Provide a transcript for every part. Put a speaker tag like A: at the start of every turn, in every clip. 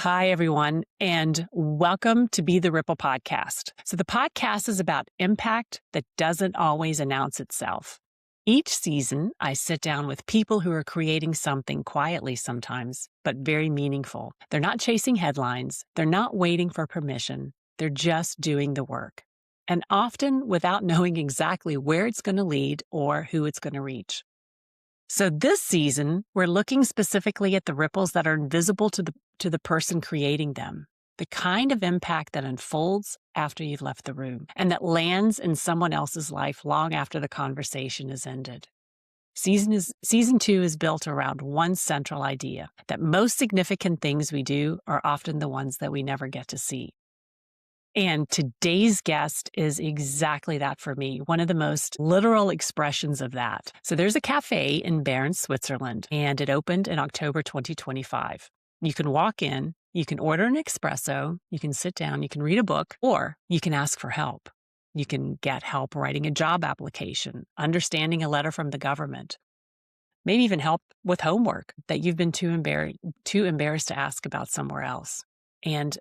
A: Hi, everyone, and welcome to Be the Ripple podcast. So, the podcast is about impact that doesn't always announce itself. Each season, I sit down with people who are creating something quietly sometimes, but very meaningful. They're not chasing headlines, they're not waiting for permission, they're just doing the work. And often without knowing exactly where it's going to lead or who it's going to reach. So this season, we're looking specifically at the ripples that are invisible to the person creating them, the kind of impact that unfolds after you've left the room and that lands in someone else's life long after the conversation is ended. Season 2 is built around one central idea that most significant things we do are often the ones that we never get to see. And today's guest is exactly that for me, one of the most literal expressions of that. So there's a cafe in Bern, Switzerland, and it opened in October 2025. You can walk in, you can order an espresso, you can sit down, you can read a book, or you can ask for help. You can get help writing a job application, understanding a letter from the government, maybe even help with homework that you've been too embarrassed to ask about somewhere else. And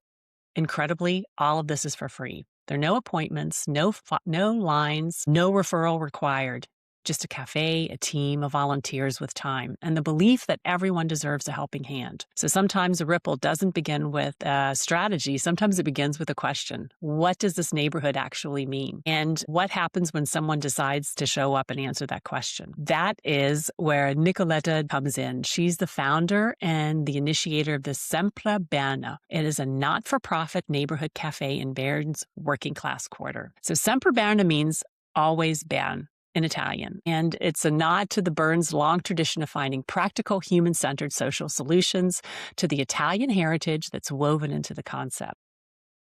A: incredibly, all of this is for free. There are no appointments, no lines, no referral required. Just a cafe, a team of volunteers with time, and the belief that everyone deserves a helping hand. So sometimes a ripple doesn't begin with a strategy. Sometimes it begins with a question. What does this neighborhood actually mean? And what happens when someone decides to show up and answer that question? That is where Nicoletta comes in. She's the founder and the initiator of the Sempre Berna. It is a not-for-profit neighborhood cafe in Bern's working class quarter. So Sempre Berna means always Bern in Italian. And it's a nod to the Bern's long tradition of finding practical, human-centered social solutions to the Italian heritage that's woven into the concept.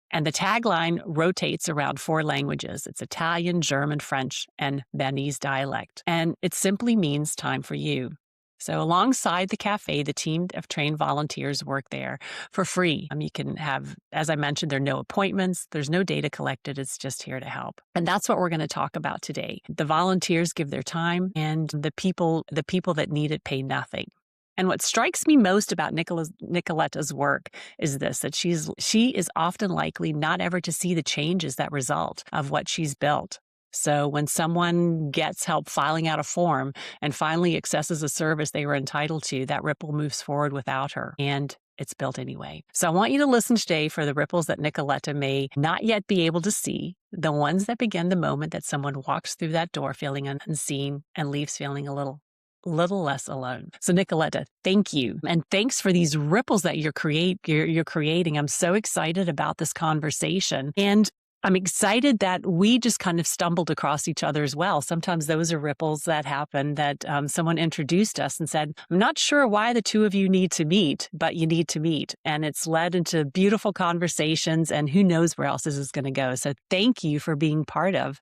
A: And the tagline rotates around 4 languages. It's Italian, German, French, and Bernese dialect. And it simply means time for you. So alongside the cafe, the team of trained volunteers work there for free. You can have, as I mentioned, there are no appointments. There's no data collected. It's just here to help. And that's what we're going to talk about today. The volunteers give their time, and the people that need it pay nothing. And what strikes me most about Nicoletta's work is this, that she is often likely not ever to see the changes that result of what she's built. So when someone gets help filing out a form and finally accesses a service they were entitled to, that ripple moves forward without her, and it's built anyway. So I want you to listen today for the ripples that Nicoletta may not yet be able to see, the ones that begin the moment that someone walks through that door feeling unseen and leaves feeling a little less alone. So Nicoletta, thank you. And thanks for these ripples that you're creating. I'm so excited about this conversation. And I'm excited that we just kind of stumbled across each other as well. Sometimes those are ripples that happen that someone introduced us and said, I'm not sure why the two of you need to meet, but you need to meet. And it's led into beautiful conversations, and who knows where else this is going to go. So thank you for being part of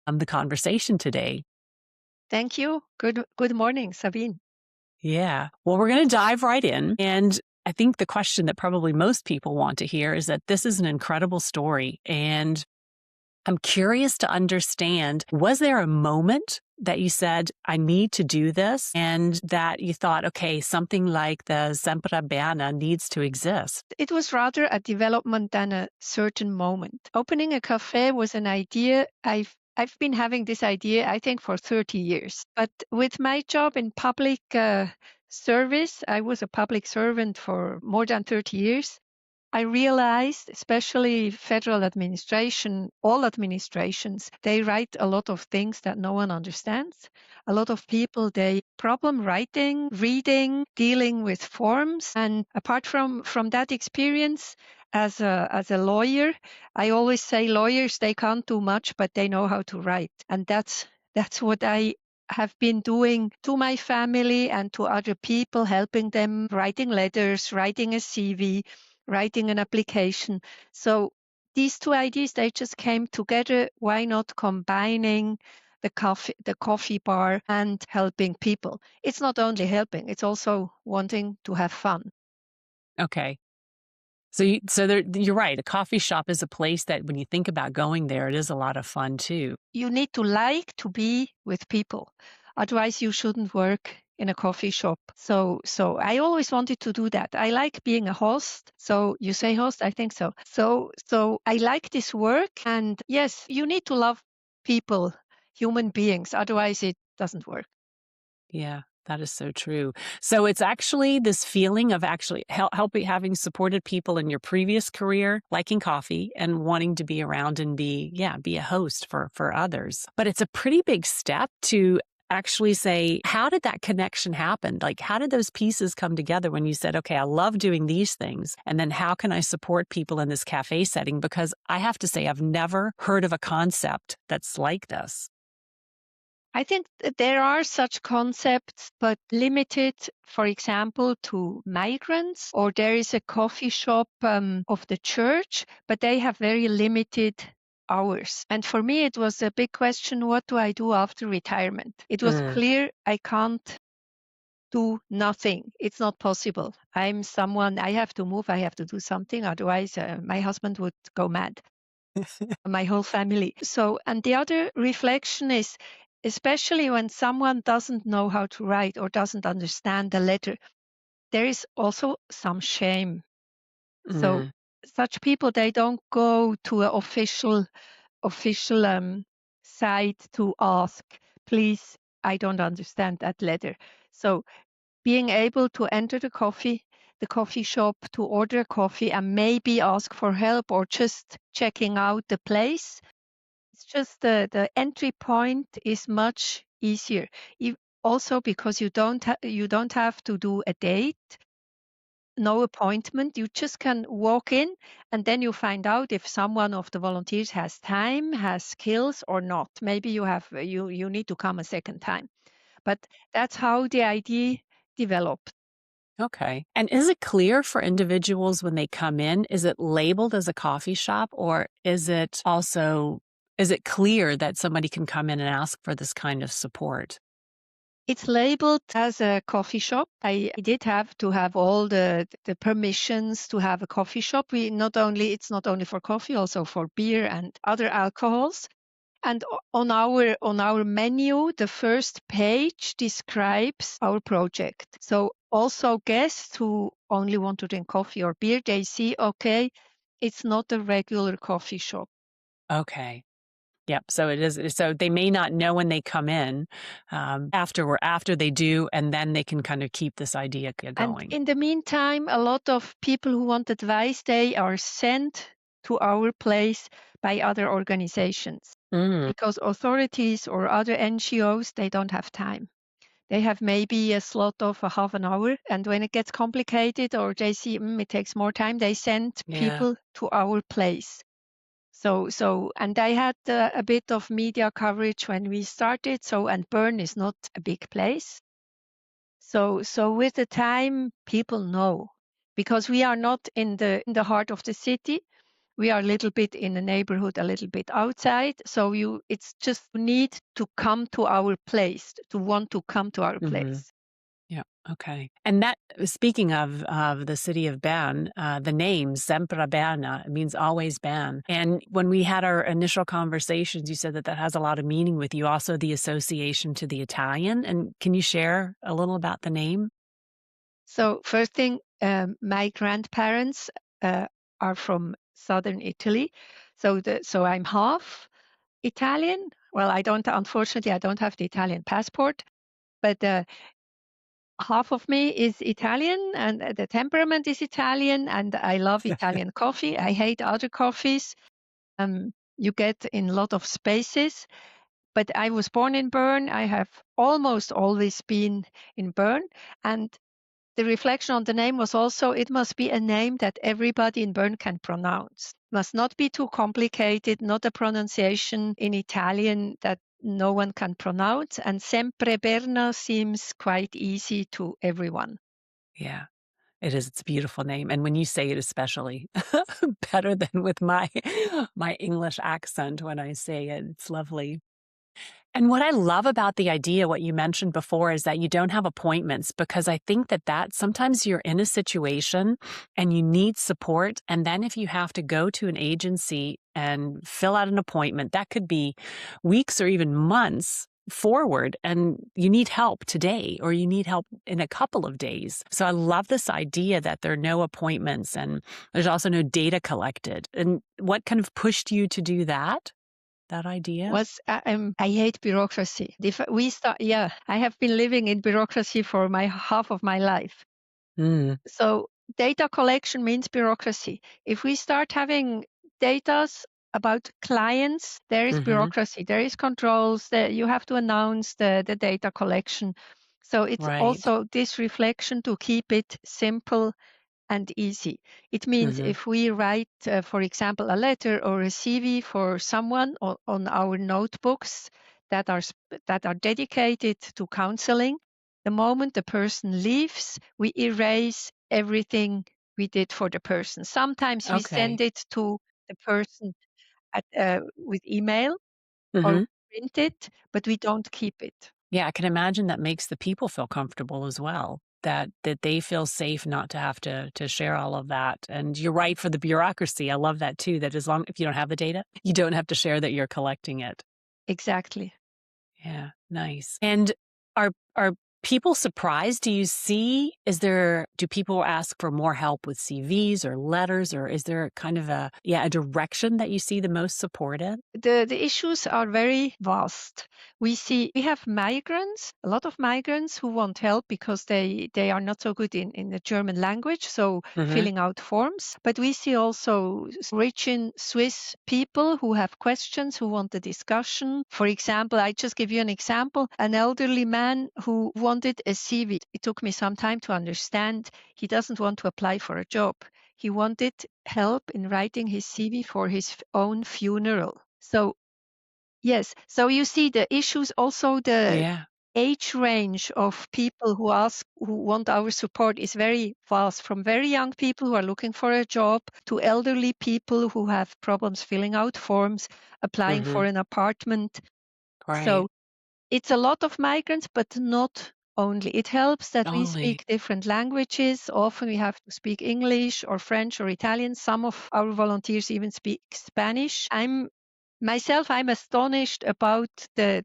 A: the conversation today.
B: Thank you. Good morning, Sabine.
A: Yeah. Well, we're going to dive right in. And I think the question that probably most people want to hear is that this is an incredible story. And I'm curious to understand, was there a moment that you said, I need to do this, and that you thought, okay, something like the Sempre Berna needs to exist?
B: It was rather a development than a certain moment. Opening a cafe was an idea. I've been having this idea, I think, for 30 years. But with my job in public service, I was a public servant for more than 30 years. I realized, especially federal administration, all administrations, they write a lot of things that no one understands. A lot of people, they problem writing, reading, dealing with forms. And apart from that experience, as a lawyer, I always say lawyers, they can't do much, but they know how to write. And that's what I have been doing to my family and to other people, helping them writing letters, writing a CV, writing an application. So these two ideas, they just came together. Why not combining the coffee bar and helping people? It's not only helping, it's also wanting to have fun.
A: Okay. So you're right. A coffee shop is a place that when you think about going there, it is a lot of fun too.
B: You need to like to be with people. Otherwise, you shouldn't work in a coffee shop. So I always wanted to do that. I like being a host. So you say host? I think so. So I like this work. And yes, you need to love people, human beings. Otherwise, it doesn't work.
A: Yeah, that is so true. So it's actually this feeling of actually helping, having supported people in your previous career, liking coffee and wanting to be around and be a host for others. But it's a pretty big step to actually say, how did that connection happen? Like, how did those pieces come together when you said, okay, I love doing these things. And then how can I support people in this cafe setting? Because I have to say, I've never heard of a concept that's like this.
B: I think there are such concepts, but limited, for example, to migrants, or there is a coffee shop of the church, but they have very limited hours. And for me, it was a big question, what do I do after retirement? It was clear I can't do nothing. It's not possible. I'm someone, I have to move, I have to do something. Otherwise, my husband would go mad, my whole family. So, and the other reflection is, especially when someone doesn't know how to write or doesn't understand the letter, there is also some shame. So such people, they don't go to an official site to ask, please, I don't understand that letter. So being able to enter the coffee shop, to order coffee and maybe ask for help or just checking out the place. It's just the entry point is much easier. Also because you don't have to do a date, no appointment. You just can walk in and then you find out if someone of the volunteers has time, has skills or not. Maybe you need to come a second time. But that's how the idea developed.
A: Okay. And is it clear for individuals when they come in? Is it labeled as a coffee shop, or is it clear that somebody can come in and ask for this kind of support?
B: It's labeled as a coffee shop. I did have to have all the permissions to have a coffee shop. It's not only for coffee, also for beer and other alcohols. And on our menu, the first page describes our project. So also guests who only want to drink coffee or beer, they see, okay, it's not a regular coffee shop.
A: Okay. Yep. So it is. So they may not know when they come in, after they do, and then they can kind of keep this idea
B: And
A: going.
B: in the meantime, a lot of people who want advice, they are sent to our place by other organizations because authorities or other NGOs, they don't have time. They have maybe a slot of a half an hour. And when it gets complicated or they see it takes more time, they send
A: Yeah.
B: people to our place. And I had a bit of media coverage when we started. And Bern is not a big place. So with the time, people know because we are not in the heart of the city. We are a little bit in the neighborhood, a little bit outside. So it's just need to come to our place, to want to come to our place.
A: Yeah. Okay. And that, speaking of the city of Bern, the name Sempre Berna means always Bern. And when we had our initial conversations, you said that has a lot of meaning with you. Also, the association to the Italian. And can you share a little about the name?
B: So first thing, my grandparents are from southern Italy. So I'm half Italian. Well, unfortunately, I don't have the Italian passport, but half of me is Italian and the temperament is Italian and I love Italian coffee. I hate other coffees. You get in a lot of spaces, but I was born in Bern. I have almost always been in Bern. And the reflection on the name was also, it must be a name that everybody in Bern can pronounce. Must not be too complicated, not a pronunciation in Italian that no one can pronounce. And Sempre Berna seems quite easy to everyone.
A: Yeah. It is. It's a beautiful name. And when you say it, especially better than with my English accent when I say it, it's lovely. And what I love about the idea, what you mentioned before, is that you don't have appointments, because I think that sometimes you're in a situation and you need support. And then if you have to go to an agency and fill out an appointment, that could be weeks or even months forward and you need help today or you need help in a couple of days. So I love this idea that there are no appointments and there's also no data collected. And what kind of pushed you to do that idea?
B: I hate bureaucracy. I have been living in bureaucracy for my half of my life.
A: Mm,
B: So data collection means bureaucracy. If we start having data about clients, there is
A: mm-hmm.
B: bureaucracy, there is controls that you have to announce the data collection. So it's
A: Right.
B: also this reflection to keep it simple and easy. It means
A: Mm-hmm.
B: if we write, for example, a letter or a CV for someone on our notebooks that are dedicated to counseling, the moment the person leaves, we erase everything we did for the person. Sometimes we
A: Okay.
B: send it to the person with email or
A: Mm-hmm.
B: print it, but we don't keep it.
A: Yeah, I can imagine that makes the people feel comfortable as well. That they feel safe not to have to share all of that. And you're right for the bureaucracy. I love that too. That as long if you don't have the data, you don't have to share that you're collecting it.
B: Exactly.
A: Yeah, nice. And are people surprised? Do people ask for more help with CVs or letters, or is there kind of a direction that you see the most support in?
B: The issues are very vast. We have migrants, a lot of migrants who want help because they are not so good in the German language, so
A: Mm-hmm.
B: filling out forms. But we see also rich in Swiss people who have questions, who want a discussion. For example, I just give you an example, an elderly man who wanted a CV. It took me some time to understand he doesn't want to apply for a job. He wanted help in writing his CV for his own funeral. So, yes. So you see the issues, also the
A: Yeah.
B: age range of people who want our support is very vast, from very young people who are looking for a job to elderly people who have problems filling out forms, applying
A: Mm-hmm.
B: for an apartment.
A: Right.
B: So it's a lot of migrants, but not only. It helps that we
A: Only.
B: speak different languages. Often we have to speak English or French or Italian. Some of our volunteers even speak Spanish. I'm astonished about the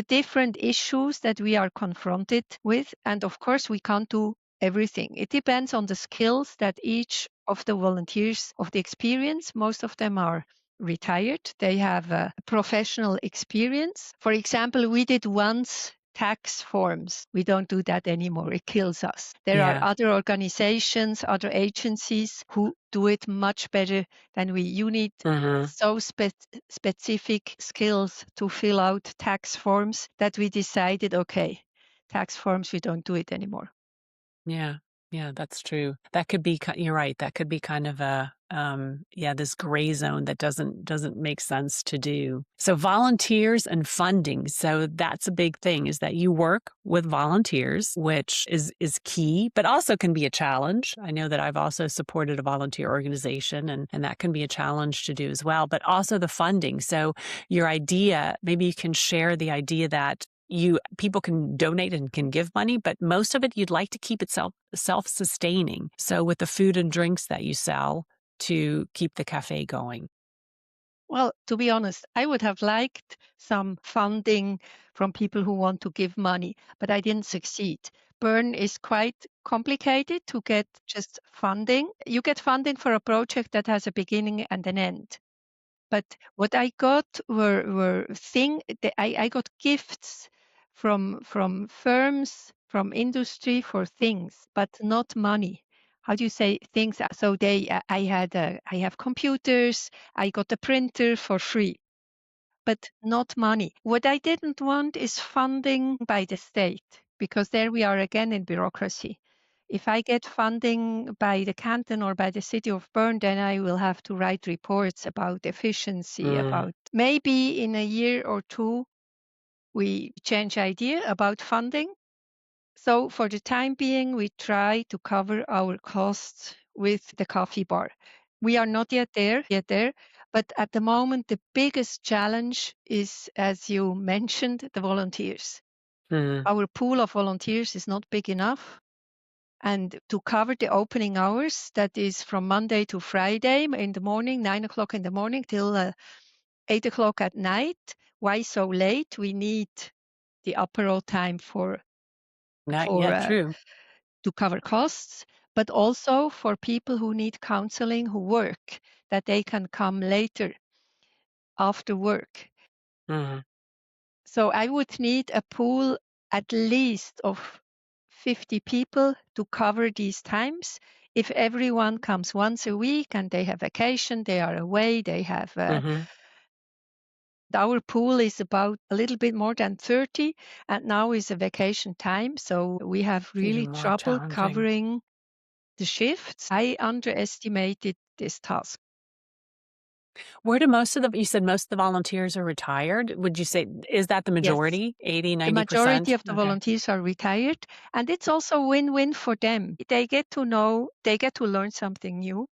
B: different issues that we are confronted with. And of course, we can't do everything. It depends on the skills that each of the volunteers of the experience. Most of them are retired. They have a professional experience. For example, we did once tax forms. We don't do that anymore. It kills us. There are
A: Yeah.
B: other organizations, other agencies who do it much better than we. You need
A: Mm-hmm.
B: so specific skills to fill out tax forms that we decided, okay, tax forms, we don't do it anymore.
A: Yeah. Yeah, that's true. That could be you're right. That could be kind of this gray zone that doesn't make sense to do. So volunteers and funding. So that's a big thing is that you work with volunteers, which is key, but also can be a challenge. I know that I've also supported a volunteer organization and that can be a challenge to do as well, but also the funding. So your idea, maybe you can share the idea that people can donate and can give money, but most of it you'd like to keep it self-sustaining. So with the food and drinks that you sell to keep the cafe going.
B: Well, to be honest, I would have liked some funding from people who want to give money, but I didn't succeed. Bern is quite complicated to get just funding. You get funding for a project that has a beginning and an end. But what I got I got gifts from firms, from industry for things, but not money. How do you say things? So I have computers, I got a printer for free, but not money. What I didn't want is funding by the state, because there we are again in bureaucracy. If I get funding by the canton or by the city of Bern, then I will have to write reports about efficiency,
A: Mm,
B: about maybe in a year or two, we change idea about funding. So for the time being, we try to cover our costs with the coffee bar. We are not yet there, but at the moment, the biggest challenge is, as you mentioned, the volunteers.
A: mm,
B: Our pool of volunteers is not big enough. And to cover the opening hours, that is from Monday to Friday in the morning, 9 o'clock in the morning till 8 o'clock at night. Why so late? We need the apero time
A: Not
B: for
A: yet. True.
B: to cover costs, but also for people who need counseling who work, that they can come later after work.
A: Mhm.
B: So I would need a pool at least of 50 people to cover these times. If everyone comes once a week and they have vacation, they are away, they have
A: Mhm.
B: our pool is about a little bit more than 30, and now is a vacation time, so we have
A: It's even
B: really
A: more
B: trouble
A: challenging.
B: covering the shifts. I underestimated this task.
A: Where do most of the you said most of the volunteers are retired? Would you say is that the
B: Yes.
A: majority? 80,
B: The majority
A: 90%?
B: of the
A: Okay.
B: volunteers are retired, and it's also win-win for them. They get to know, they get to learn something new.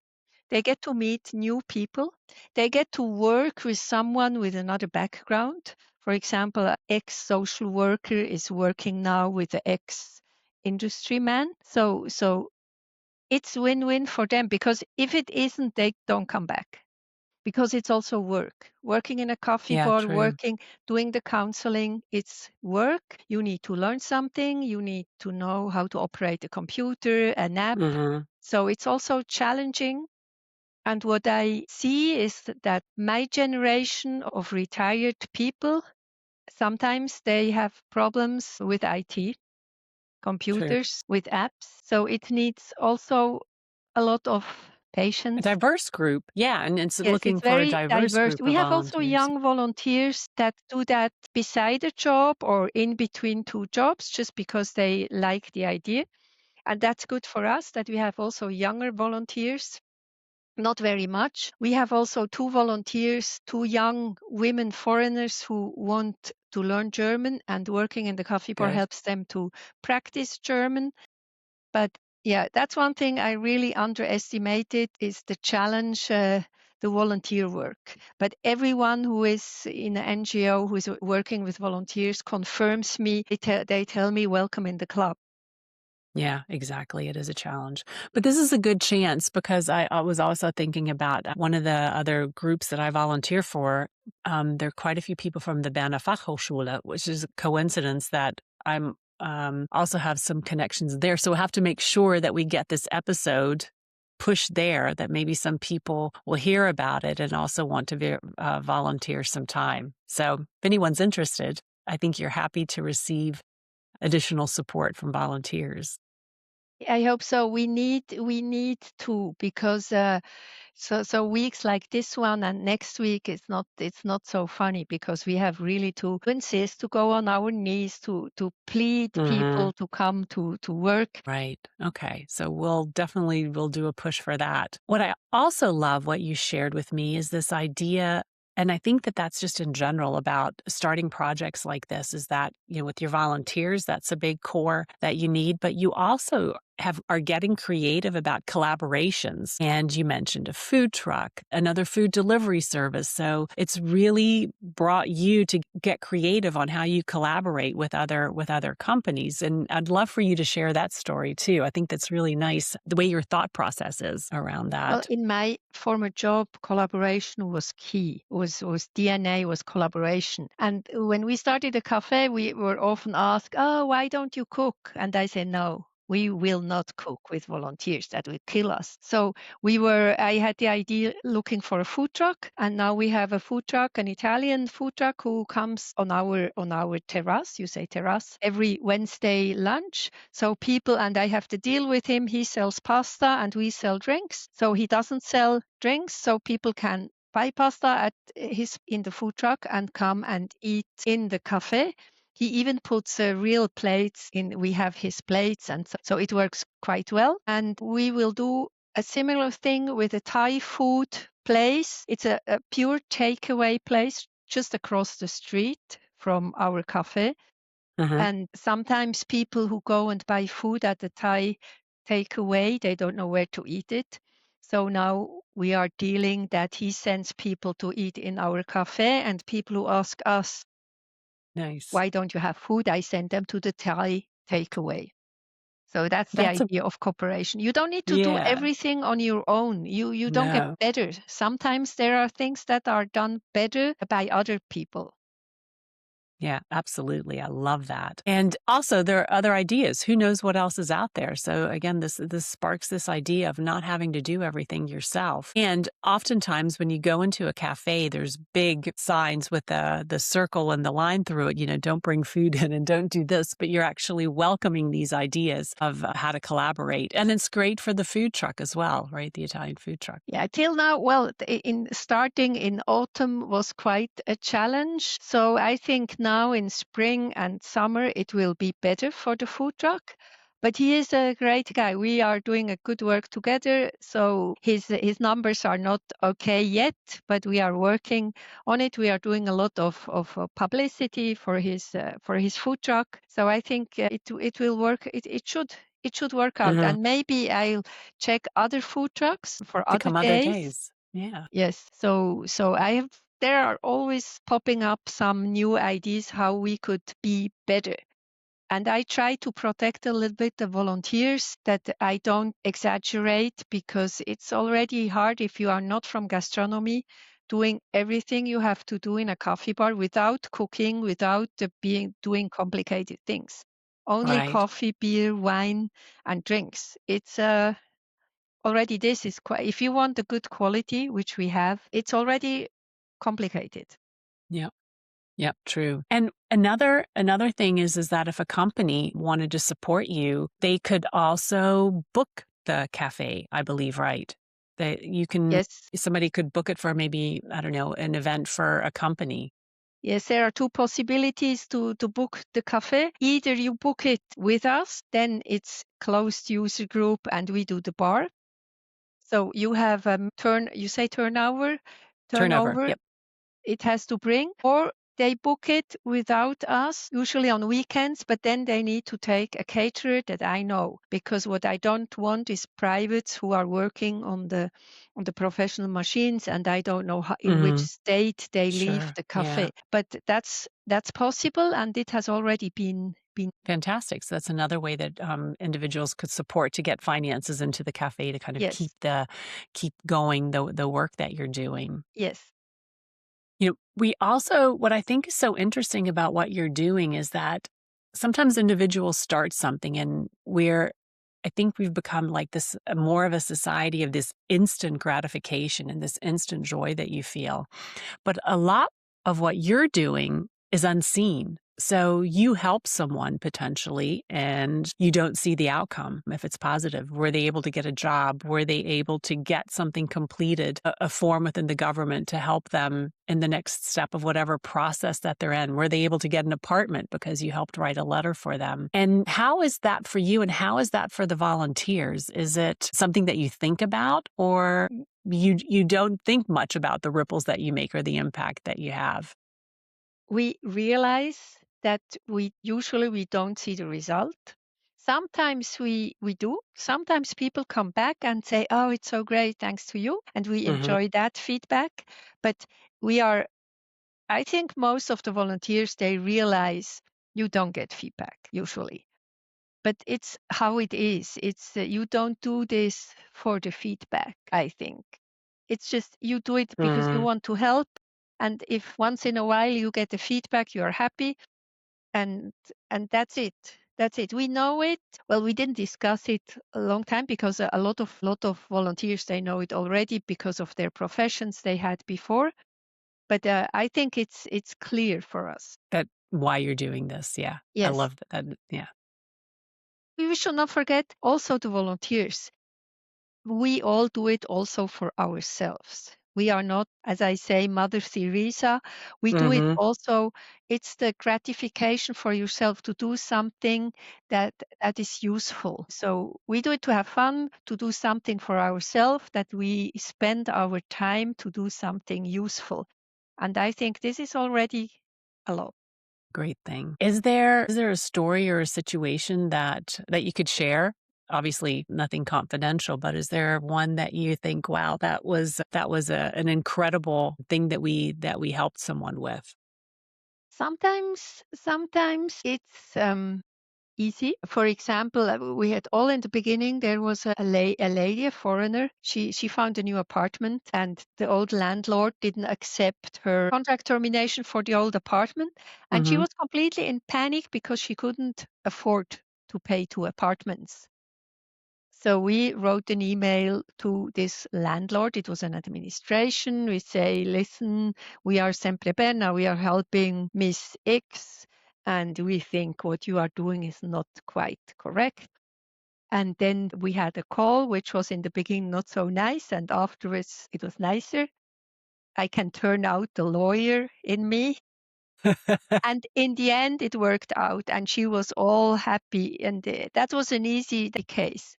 B: They get to meet new people. They get to work with someone with another background. For example, an ex-social worker is working now with an ex-industry man. So it's win-win for them, because if it isn't, they don't come back, because it's also work. Working in a coffee
A: Yeah,
B: bar,
A: true.
B: doing the counseling, it's work. You need to learn something. You need to know how to operate a computer, an app.
A: Mhm.
B: So it's also challenging. And what I see is that my generation of retired people, sometimes they have problems with IT,
A: True.
B: computers, with apps. So it needs also a lot of
A: A
B: patience.
A: diverse group. Yeah, and it's
B: Yes,
A: looking
B: it's
A: for a
B: very
A: diverse
B: diverse.
A: group
B: We
A: of
B: have also
A: volunteers.
B: young volunteers that do that beside a job or in between two jobs, just because they like the idea. And that's good for us that we have also younger volunteers. Not very much. We have also two volunteers, two young women foreigners who want to learn German, and working in the coffee bar
A: Good.
B: helps them to practice German. But yeah, that's one thing I really underestimated, is the challenge, the volunteer work. But everyone who is in an NGO who is working with volunteers confirms me. They tell me, welcome in the club.
A: Yeah, exactly. It is a challenge. But this is a good chance because I was also thinking about one of the other groups that I volunteer for. There are quite a few people from the Berner Fachhochschule, which is a coincidence that I'm also have some connections there. So we'll have to make sure that we get this episode pushed there, that maybe some people will hear about it and also want to volunteer some time. So if anyone's interested, I think you're happy to receive additional support from volunteers.
B: I hope so. We need to, because so weeks like this one and next week, it's not so funny, because we have really to insist, to go on our knees, to plead
A: Mhm.
B: people to come to work.
A: Right. Okay. So we'll do a push for that. What I also love what you shared with me is this idea, and I think that that's just in general about starting projects like this, is that, with your volunteers, that's a big core that you need, but you also are getting creative about collaborations. And you mentioned a food truck, another food delivery service. So it's really brought you to get creative on how you collaborate with other companies. And I'd love for you to share that story too. I think that's really nice, the way your thought process is around
B: Well,
A: that.
B: in my former job, collaboration was key. Was DNA, was collaboration. And when we started a cafe, we were often asked, "Oh, why don't you cook?" And I said, "No, we will not cook with volunteers. That will kill us." So I had the idea looking for a food truck, and now we have a food truck, an Italian food truck, who comes on our terrace. You say terrace, every Wednesday lunch. So people, and I have to deal with him. He sells pasta and we sell drinks. So he doesn't sell drinks, so people can buy pasta in the food truck and come and eat in the cafe. He even puts real plates in. We have his plates, and so it works quite well. And we will do a similar thing with a Thai food place. It's a pure takeaway place just across the street from our cafe.
A: Mhm.
B: And sometimes people who go and buy food at the Thai takeaway, they don't know where to eat it. So now we are dealing that he sends people to eat in our cafe, and people who ask us,
A: Nice.
B: why don't you have food? I send them to the Thai takeaway. So that's the
A: That's a
B: idea of cooperation. You don't need to do
A: yeah.
B: everything on your own. You don't get
A: No.
B: better. Sometimes there are things that are done better by other people.
A: Yeah, absolutely. I love that. And also there are other ideas. Who knows what else is out there? So again, this sparks this idea of not having to do everything yourself. And oftentimes when you go into a cafe, there's big signs with the circle and the line through it, don't bring food in and don't do this, but you're actually welcoming these ideas of how to collaborate. And it's great for the food truck as well, right? The Italian food truck.
B: Yeah, till now, well, in starting in autumn was quite a challenge. So I think now in spring and summer it will be better for the food truck. But he is a great guy. We are doing a good work together. So his numbers are not okay yet, but we are working on it. We are doing a lot of publicity for his food truck. So I think it will work. It should work out.
A: Hmm.
B: And maybe I'll check other food trucks for
A: To
B: other
A: come other
B: days.
A: days. Yeah.
B: Yes. So there are always popping up some new ideas how we could be better. And I try to protect a little bit the volunteers, that I don't exaggerate, because it's already hard if you are not from gastronomy, doing everything you have to do in a coffee bar without cooking, without doing complicated things. Only
A: Right.
B: coffee, beer, wine, and drinks. It's already this is quite. If you want a good quality, which we have, it's already complicated.
A: Yeah. Yep, true. And another thing is that if a company wanted to support you, they could also book the cafe, I believe, right? That you can
B: Yes.
A: somebody could book it for maybe, I don't know, an event for a company.
B: Yes, there are two possibilities to book the cafe. Either you book it with us, then it's closed user group and we do the bar. So you have you say
A: Turnover.
B: turnover
A: Yep.
B: it has to bring, or they book it without us, usually on weekends, but then they need to take a caterer that I know, because what I don't want is privates who are working on the professional machines, and I don't know in which
A: Hmm.
B: state they leave
A: Sure.
B: the
A: Yeah.
B: cafe. But that's possible, and it has already been.
A: Fantastic. So that's another way that individuals could support to get finances into the cafe to kind of
B: Yes,
A: keep going the work that you're doing.
B: yes,
A: We also, what I think is so interesting about what you're doing is that sometimes individuals start something and I think we've become like this more of a society of this instant gratification and this instant joy that you feel. But a lot of what you're doing is unseen. So you help someone potentially and you don't see the outcome if it's positive. Were they able to get a job? Were they able to get something completed, a form within the government to help them in the next step of whatever process that they're in? Were they able to get an apartment because you helped write a letter for them? And how is that for you and how is that for the volunteers? Is it something that you think about or you don't think much about the ripples that you make or the impact that you have?
B: we realize that we don't see the result. Sometimes we do. Sometimes people come back and say, "Oh, it's so great, thanks to you," and we
A: Mhm.
B: enjoy that feedback. But we are, I think, most of the volunteers, they realize you don't get feedback usually. But it's how it is. It's you don't do this for the feedback, I think. It's just you do it because you
A: Mhm.
B: want to help. And if once in a while you get the feedback, you are happy, and and that's it. That's it. We know it. Well, we didn't discuss it a long time because a lot of volunteers, they know it already because of their professions they had before. But I think it's clear for us.
A: That why you're doing this, yeah. I
B: Yes,
A: love that, yeah.
B: we should not forget also the volunteers. We all do it also for ourselves. We are not, as I say, Mother Teresa. We do it
A: Mhm.
B: also. It's the gratification for yourself to do something that that is useful. So we do it to have fun, to do something for ourselves, that we spend our time to do something useful. And I think this is already a lot.
A: Great thing. Is there a story or a situation that you could share? Obviously, nothing confidential, but is there one that you think, "Wow, that was an incredible thing that we helped someone with?"
B: Sometimes it's easy. For example, we had all in the beginning, there was a lady, a foreigner. She found a new apartment and the old landlord didn't accept her contract termination for the old apartment. And she
A: Mm-hmm.
B: was completely in panic because she couldn't afford to pay 2 apartments. So we wrote an email to this landlord. It was an administration. We say, listen, we are Sempre Berna. We are helping Miss X, and we think what you are doing is not quite correct. And then we had a call, which was in the beginning not so nice, and afterwards it was nicer. I can turn out the lawyer in me. And in the end, it worked out, and she was all happy. And that was an easy case.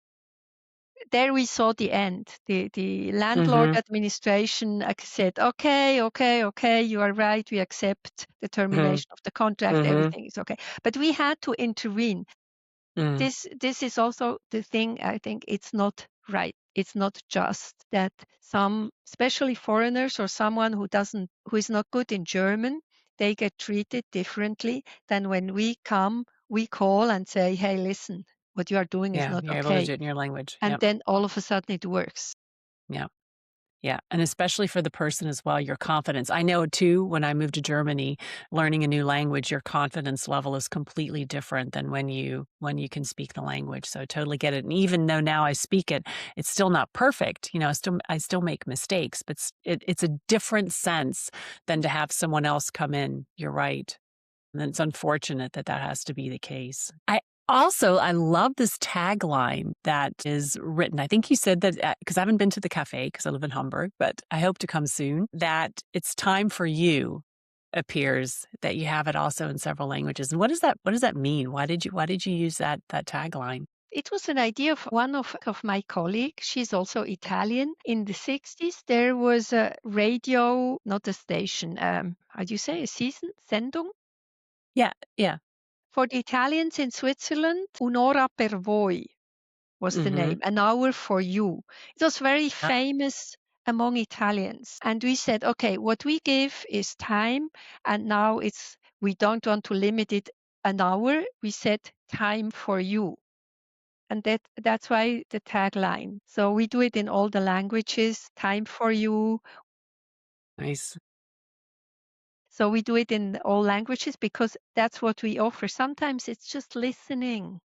B: There we saw the end. The landlord
A: Mm-hmm.
B: administration said, okay, you are right. We accept the termination of the contract.
A: Mm-hmm.
B: Everything is okay. But we had to intervene.
A: Mm.
B: This is also the thing. I think it's not right. It's not just that some, especially foreigners or someone who is not good in German, they get treated differently than when we come, we call and say, hey, listen, what you are doing is
A: Yeah,
B: not
A: you're able to
B: okay.
A: do it in your language.
B: And
A: Yep.
B: then all of a sudden it works.
A: Yeah. Yeah. And especially for the person as well, your confidence. I know too, when I moved to Germany, learning a new language, your confidence level is completely different than when you can speak the language. So I totally get it. And even though now I speak it, it's still not perfect. I still make mistakes, but it's a different sense than to have someone else come in. You're right. And it's unfortunate that that has to be the case. I love this tagline that is written. I think you said that because I haven't been to the cafe because I live in Hamburg, but I hope to come soon, that it's time for you appears that you have it also in several languages. And what does that mean? Why did you use that tagline?
B: It was an idea of one of my colleagues. She's also Italian. In the 60s, there was a radio, not a station, how do you say, a season, Sendung?
A: Yeah, yeah.
B: For the Italians in Switzerland, Un'ora per voi was the
A: Mhm.
B: name, an hour for you. It was very famous among Italians. And we said, okay, what we give is time. And now we don't want to limit it an hour. We said time for you. And that's why the tagline. So we do it in all the languages, time for you.
A: Nice.
B: So we do it in all languages because that's what we offer. Sometimes it's just listening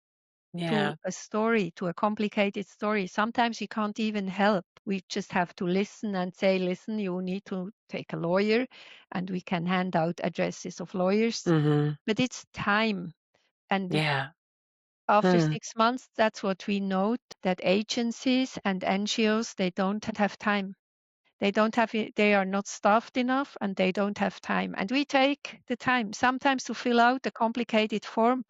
B: to
A: Yeah.
B: a story, to a complicated story. Sometimes you can't even help. We just have to listen and say, listen, you need to take a lawyer, and we can hand out addresses of lawyers.
A: Mhm.
B: But it's time. And
A: Yeah.
B: after
A: Hmm.
B: 6 months, that's what we note, that agencies and NGOs, they don't have time. They are not staffed enough and they don't have time. And we take the time. Sometimes to fill out a complicated form,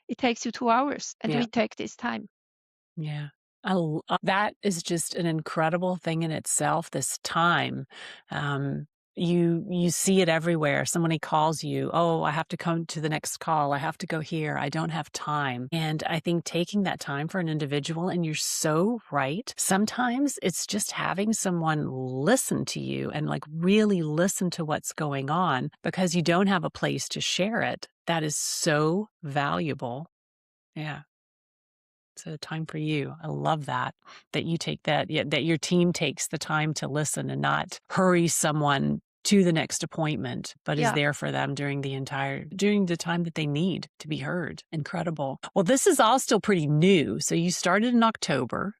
B: it takes you 2 hours, and
A: Yeah.
B: we take this time.
A: Yeah. That is just an incredible thing in itself, this time. Um, you see it everywhere. Somebody calls you, "Oh, I have to come to the next call. I have to go here. I don't have time." And I think taking that time for an individual, and you're so right. Sometimes it's just having someone listen to you and like really listen to what's going on because you don't have a place to share it. That is so valuable. Yeah. It's a time for you. I love that you take that, yeah, that your team takes the time to listen and not hurry someone to the next appointment, but is
B: Yeah.
A: there for them during the time that they need to be heard. Incredible. Well, this is all still pretty new. So you started in October,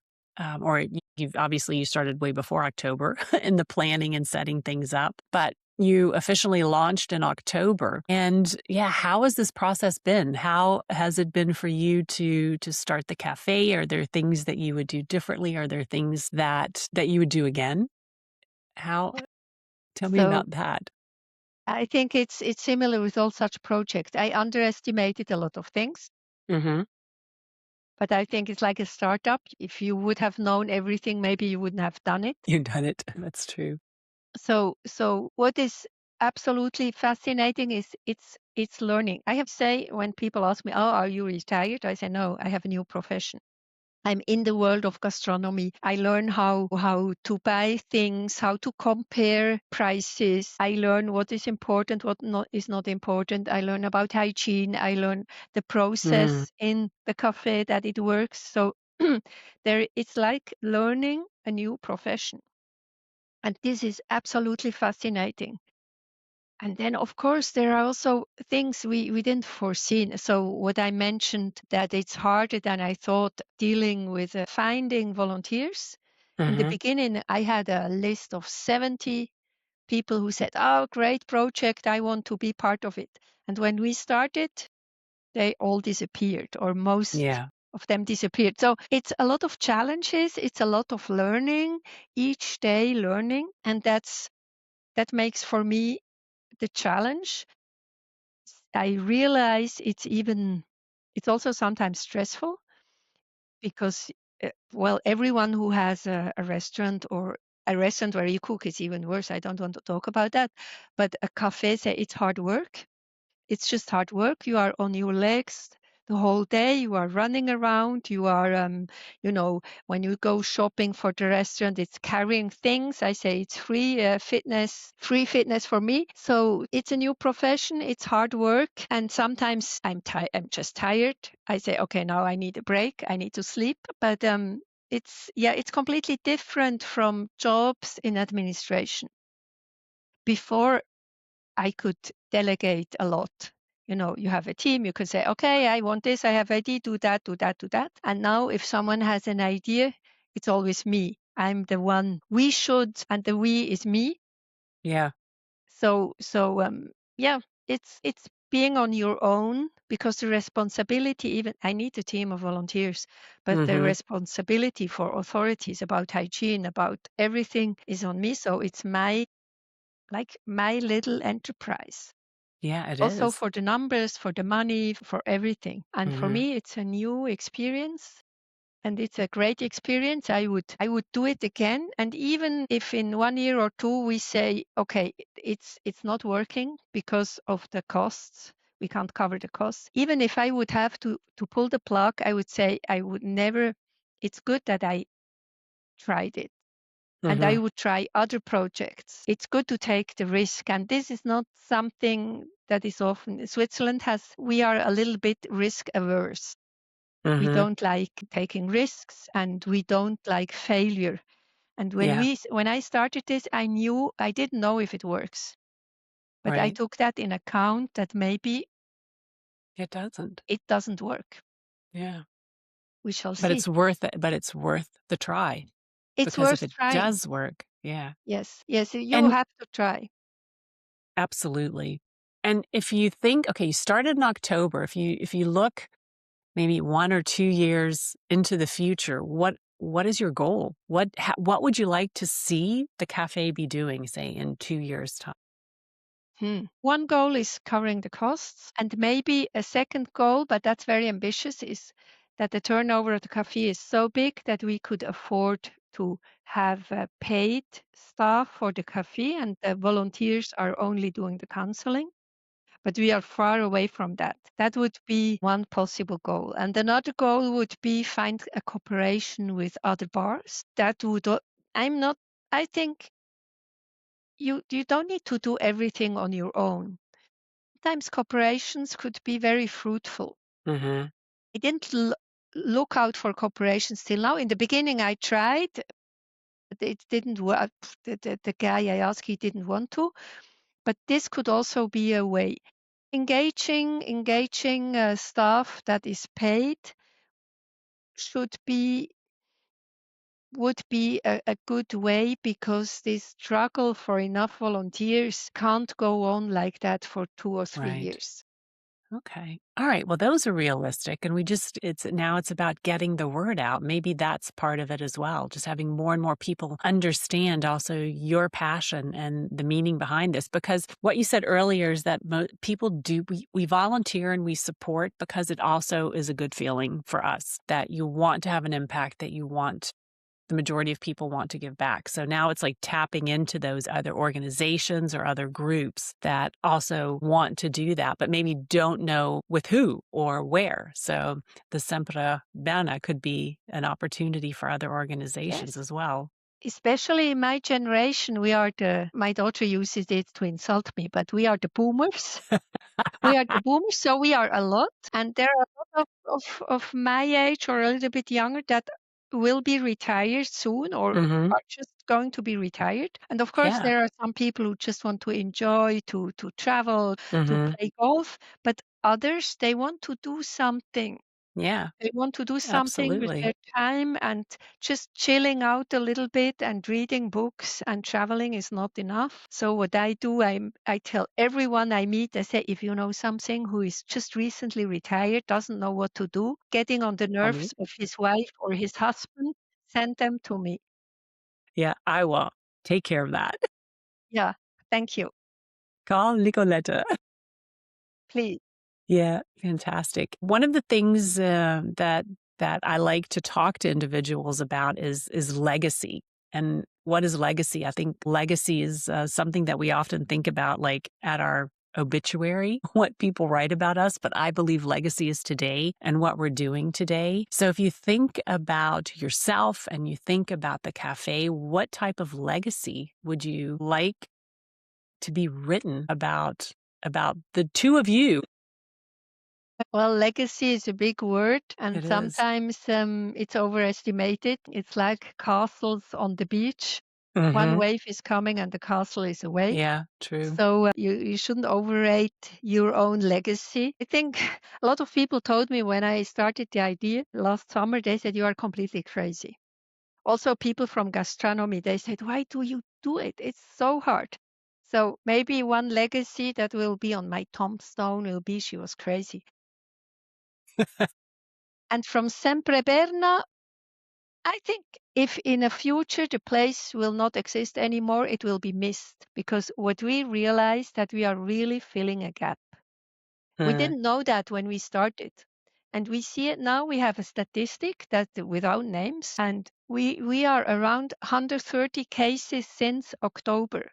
A: or you started way before October in the planning and setting things up, but you officially launched in October. And yeah, how has this process been? How has it been for you to start the cafe? Are there things that you would do differently? Are there things that you would do again? How Tell me
B: So
A: about that.
B: I think it's similar with all such projects. I underestimated a lot of things,
A: Mhm.
B: but I think it's like a startup. If you would have known everything, maybe you wouldn't have done it.
A: You've done it. That's true.
B: So what is absolutely fascinating is it's learning. I have to say, when people ask me, "Oh, are you retired?" I say, "No, I have a new profession." I'm in the world of gastronomy. I learn how to buy things, how to compare prices. I learn what is important, what is not important. I learn about hygiene. I learn the
A: Mm.
B: process in the cafe that it works. So it's like learning a new profession. And this is absolutely fascinating. And then, of course, there are also things we didn't foresee. So what I mentioned, that it's harder than I thought dealing with finding volunteers. In the
A: Mm-hmm.
B: beginning, I had a list of 70 people who said, "Oh, great project, I want to be part of it." And when we started, they all disappeared, or most
A: Yeah.
B: of them disappeared. So it's a lot of challenges. It's a lot of learning, each day learning. And that makes for me the challenge. I realize it's also sometimes stressful because, well, everyone who has a restaurant, or a restaurant where you cook, is even worse. I don't want to talk about that. But a cafe, say it's hard work. It's just hard work. You are on your legs the whole day. You are running around. You are, when you go shopping for the restaurant, it's carrying things. I say it's free fitness for me. So it's a new profession. It's hard work. And sometimes I'm just tired. I say, okay, now I need a break. I need to sleep. But it's completely different from jobs in administration. Before, I could delegate a lot. You have a team, you could say, okay, I want this, I have idea, do that, do that, do that. And now if someone has an idea, it's always me. I'm the one. We should, and the we is me.
A: Yeah.
B: So yeah, it's being on your own, because the responsibility, even I need a team of volunteers, but the
A: Mm-hmm.
B: responsibility for authorities about hygiene, about everything is on me. So it's my little enterprise.
A: Yeah, it
B: Also
A: is.
B: for the numbers, for the money, for everything. And for
A: Mm-hmm.
B: me, it's a new experience. And it's a great experience. I would do it again. And even if in 1 year or two we say, okay, it's not working because of the costs, we can't cover the costs. Even if I would have to pull the plug, I would say I would never. It's good that I tried it. And I
A: Mm-hmm.
B: would try other projects. It's good to take the risk. And this is not something that is often. We are a little bit risk averse. We
A: Mm-hmm.
B: don't like taking risks, and we don't like failure. And
A: Yeah.
B: when I started this, I didn't know if it works, but I
A: Right.
B: took that in account, that maybe
A: It doesn't.
B: it doesn't work.
A: Yeah.
B: We shall
A: But
B: see.
A: it's worth it. But it's worth the try,
B: It's
A: because if
B: worth
A: it
B: trying.
A: does work, yeah.
B: Yes, yes, you
A: And
B: have to try.
A: absolutely. And if you think, okay, you started in October, if you look maybe 1 or 2 years into the future, what is your goal? What would you like to see the cafe be doing, say, in 2 years' time?
B: One goal is covering the costs, and maybe a second goal, but that's very ambitious, is that the turnover of the cafe is so big that we could afford to have paid staff for the cafe, and the volunteers are only doing the counseling. But we are far away from that. That would be one possible goal. And another goal would be find a cooperation with other bars. I'm not, I think you don't need to do everything on your own. Sometimes cooperations could be very fruitful.
A: Mm-hmm.
B: I didn't look out for cooperations till now. In the beginning, I tried, but it didn't work. The guy I asked, he didn't want to. But this could also be a way. Engaging staff that is paid should be would be a good way, because this struggle for enough volunteers can't go on like that for 2 or 3
A: Right.
B: years.
A: Okay. All right. Well, those are realistic. And it's about getting the word out. Maybe that's part of it as well. Just having more and more people understand also your passion and the meaning behind this. Because what you said earlier is that people we volunteer and we support because it also is a good feeling for us that you want to have an impact, that you want the majority of people want to give back. So now it's like tapping into those other organizations or other groups that also want to do that, but maybe don't know with who or where. So the Sempre Berna could be an opportunity for other organizations
B: Yes.
A: as well.
B: Especially in my generation, my daughter uses it to insult me, but we are the boomers. We are the boomers, so we are a lot. And there are a lot of my age or a little bit younger that will be retired soon or
A: Hmm.
B: are just going to be retired. And of course,
A: Yeah.
B: there are some people who just want to enjoy, to travel, to
A: Hmm.
B: play golf, but others, they want to do something.
A: Yeah,
B: They want to do something with
A: absolutely.
B: their time, and just chilling out a little bit and reading books and traveling is not enough. So what I do, I tell everyone I meet, I say, if you know something who is just recently retired, doesn't know what to do, getting on the
A: Call me.
B: nerves of his wife or his husband, send them to me.
A: Yeah, I will take care of that.
B: Yeah, thank you.
A: Call Nicoletta.
B: Please.
A: Yeah, fantastic. One of the things that I like to talk to individuals about is legacy. And what is legacy? I think legacy is something that we often think about, like at our obituary, what people write about us. But I believe legacy is today and what we're doing today. So if you think about yourself and you think about the cafe, what type of legacy would you like to be written about the two of you?
B: Well, legacy is a big word, and
A: It is.
B: sometimes it's overestimated. It's like castles on the beach. One
A: Mhm.
B: wave is coming and the castle is away.
A: Yeah, true.
B: So you shouldn't overrate your own legacy. I think a lot of people told me when I started the idea last summer, they said, you are completely crazy. Also, people from gastronomy, they said, why do you do it? It's so hard. So maybe one legacy that will be on my tombstone will be she was crazy. And from Sempre Berna, I think if in a future the place will not exist anymore, it will be missed, because what we realize that we are really filling a gap. We
A: Mm.
B: didn't know that when we started. And we see it now. We have a statistic that without names, and we are around 130 cases since October.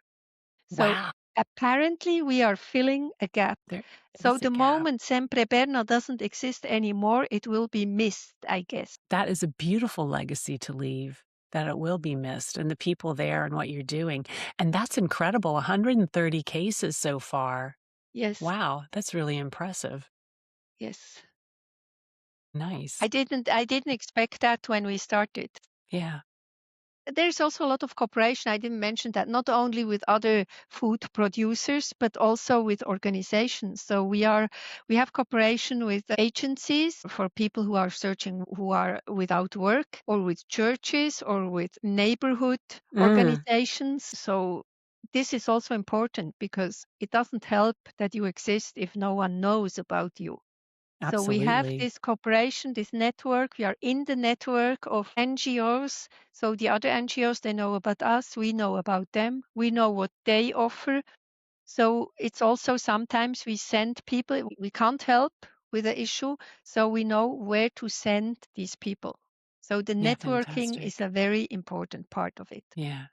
B: So
A: Wow,
B: apparently we are filling a gap.
A: there
B: So
A: is a
B: the
A: gap.
B: moment Sempre Berna doesn't exist anymore, it will be missed, I guess.
A: That is a beautiful legacy to leave, that it will be missed and the people there and what you're doing. And that's incredible, 130 cases so far.
B: Yes,
A: Wow, that's really impressive.
B: yes.
A: Nice.
B: I didn't expect that when we started.
A: Yeah.
B: There's also a lot of cooperation. I didn't mention that, not only with other food producers, but also with organizations. So we have cooperation with agencies for people who are searching, who are without work, or with churches, or with neighborhood
A: Mm,
B: organizations. So this is also important, because it doesn't help that you exist if no one knows about you. So we have
A: absolutely.
B: this cooperation, this network. We are in the network of NGOs. So the other NGOs, they know about us. We know about them. We know what they offer. So it's also sometimes we send people, we can't help with the issue. So we know where to send these people. So the
A: Yeah,
B: networking is
A: fantastic.
B: a very important part of it.
A: Yeah.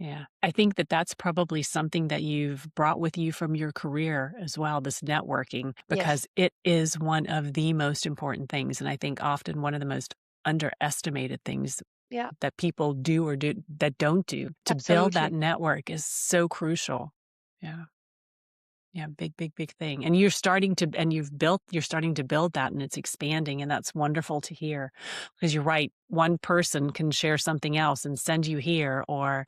A: Yeah. I think that that's probably something that you've brought with you from your career as well, this networking,
B: Yes.
A: because it is one of the most important things. And I think often one of the most underestimated things
B: Yeah,
A: that people do or do that don't do to build that
B: absolutely.
A: network is so crucial. Yeah. Yeah, big, big, big thing. And you're starting to, and you're starting to build that and it's expanding. And that's wonderful to hear because you're right. One person can share something else and send you here, or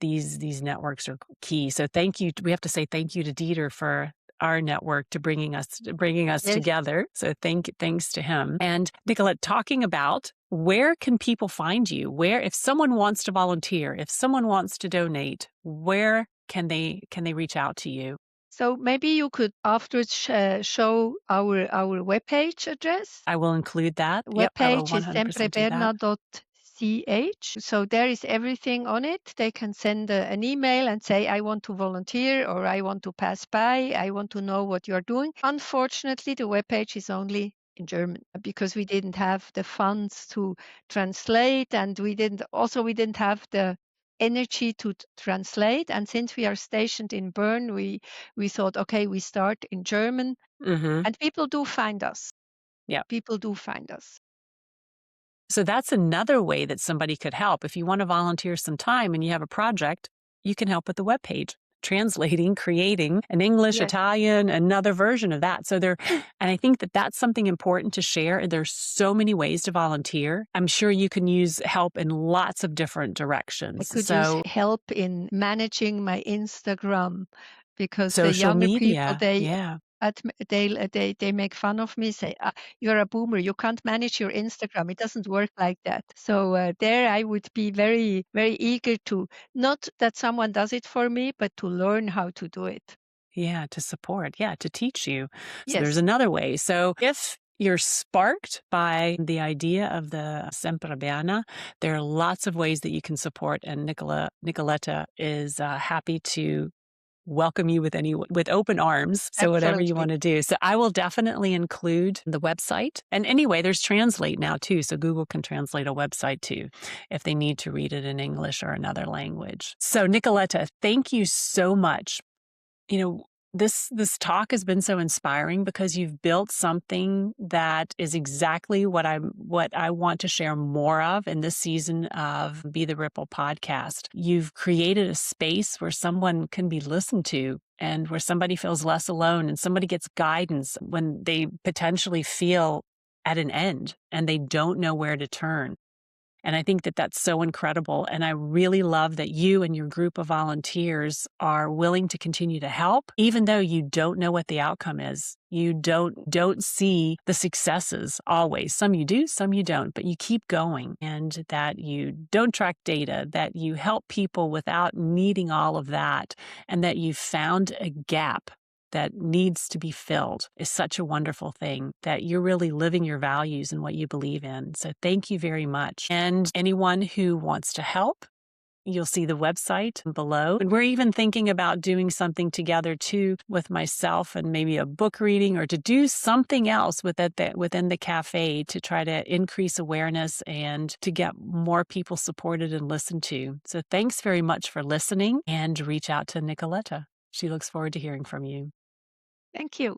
A: these networks are key. So thank you. We have to say thank you to Dieter for our network to bringing us
B: Yes.
A: together. So thanks to him. And Nicolette, talking about where can people find you? Where, if someone wants to volunteer, if someone wants to donate, where can they reach out to you?
B: So maybe you could afterwards show our webpage address.
A: I will include that. Yep, I will
B: Webpage is
A: 100% do that.
B: sempreberna.ch. So there is everything on it. They can send an email and say, I want to volunteer, or I want to pass by. I want to know what you're doing. Unfortunately, the webpage is only in German because we didn't have the funds to translate, and we didn't have the energy to translate. And since we are stationed in Bern, we thought, okay, we start in German,
A: Mm-hmm.
B: and people do find us.
A: Yeah.
B: People do find us.
A: So that's another way that somebody could help. If you want to volunteer some time and you have a project, you can help with the webpage, translating, creating an English,
B: Yes.
A: Italian, another version of that. So and I think that that's something important to share. There's so many ways to volunteer. I'm sure you can use help in lots of different
B: I
A: directions.
B: could use help in managing my Instagram because the
A: Social
B: younger people,
A: media. Yeah.
B: they make fun of me, say, "You're a boomer. You can't manage your Instagram. It doesn't work like that." So there, I would be very, very eager to, not that someone does it for me, but to learn how to do it.
A: Yeah, to support. Yeah, to teach you. So there's
B: Yes,
A: another way. So if you're sparked by the idea of the Sempre Berna, there are lots of ways that you can support, and Nicoletta is happy to welcome you with open arms. So whatever you
B: absolutely.
A: want to do. So I will definitely include the website. And anyway, there's Translate now too. So Google can translate a website too if they need to read it in English or another language. So Nicoletta, thank you so much. This talk has been so inspiring because you've built something that is exactly what I want to share more of in this season of Be the Ripple podcast. You've created a space where someone can be listened to and where somebody feels less alone and somebody gets guidance when they potentially feel at an end and they don't know where to turn. And I think that that's so incredible. And I really love that you and your group of volunteers are willing to continue to help, even though you don't know what the outcome is. You don't see the successes always. Some you do, some you don't, but you keep going, and that you don't track data, that you help people without needing all of that, and that you found a gap that needs to be filled is such a wonderful thing, that you're really living your values and what you believe in. So thank you very much. And anyone who wants to help, you'll see the website below. And we're even thinking about doing something together too with myself and maybe a book reading, or to do something else within the cafe to try to increase awareness and to get more people supported and listened to. So thanks very much for listening, and reach out to Nicoletta. She looks forward to hearing from you.
B: Thank you.